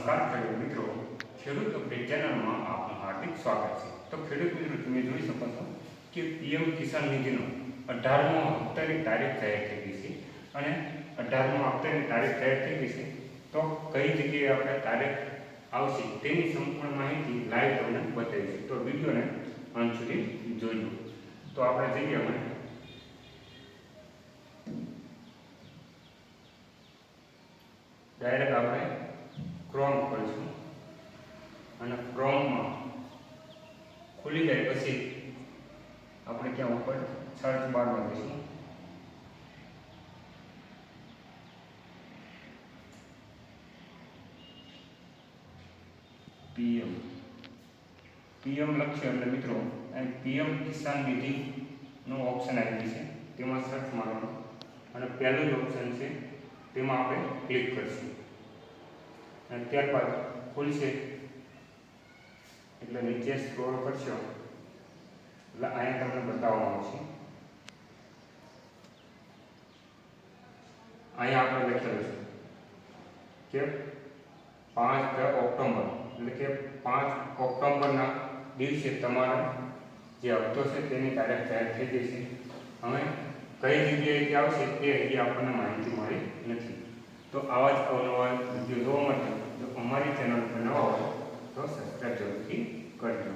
નમસ્કાર ખેડૂત મિત્રો, ખેડૂત અપડેટ ચેનલમાં આપનું હાર્દિક સ્વાગત છે। તો ખેડૂત મિત્રો, તમે જોઈ શકો છો કે પીએમ કિસાન નિધિનો 18મો હપ્તાની તારીખ જાહેર થઈ ગઈ છે અને 18મા હપ્તાની તારીખ જાહેર થઈ ગઈ છે તો કઈ જગ્યાએ આપણે તારીખ આવશે તેની સંપૂર્ણ માહિતી લાઈવ તમને બતાવીશું। તો વિડીયોને અંત સુધી જોજો। તો આપણે જઈએ અમે ડાયરેક્ટ આપણે ક્રોમ કરીશું અને ક્રોમમાં ખુલી જાય પછી આપણે ક્યાં ઉપર સર્ચ બારમાં જઈશું। પીએમ લખશે એટલે મિત્રો અહીં પીએમ કિસાન નિધિનો ઓપ્શન આવી છે, તેમાં સર્ચ મારવાનું અને પહેલું જ ઓપ્શન છે તેમાં આપણે ક્લિક કરીશું અને ત્યારબાદ ખુલશે એટલે નીચે સ્ક્રોલ કરશો એટલે અહીંયા તમને બતાવવામાં આવશે। અહીંયા આપણે લખેલું છે કે 5 ઓક્ટોબર એટલે કે 5 ઓક્ટોબરના દિવસે તમારો જે હપ્તો છે તેની તારીખ જાહેર થઈ ગઈ છે। હવે કઈ જગ્યાએથી આવશે તે હજી આપણને માહિતી મળી નથી। તો આવા જ અવનવા વિડીયો જોવા માટે જો અમારી ચેનલ પર નવા હોય તો સબસ્ક્રાઈબ જરૂરથી કરજો।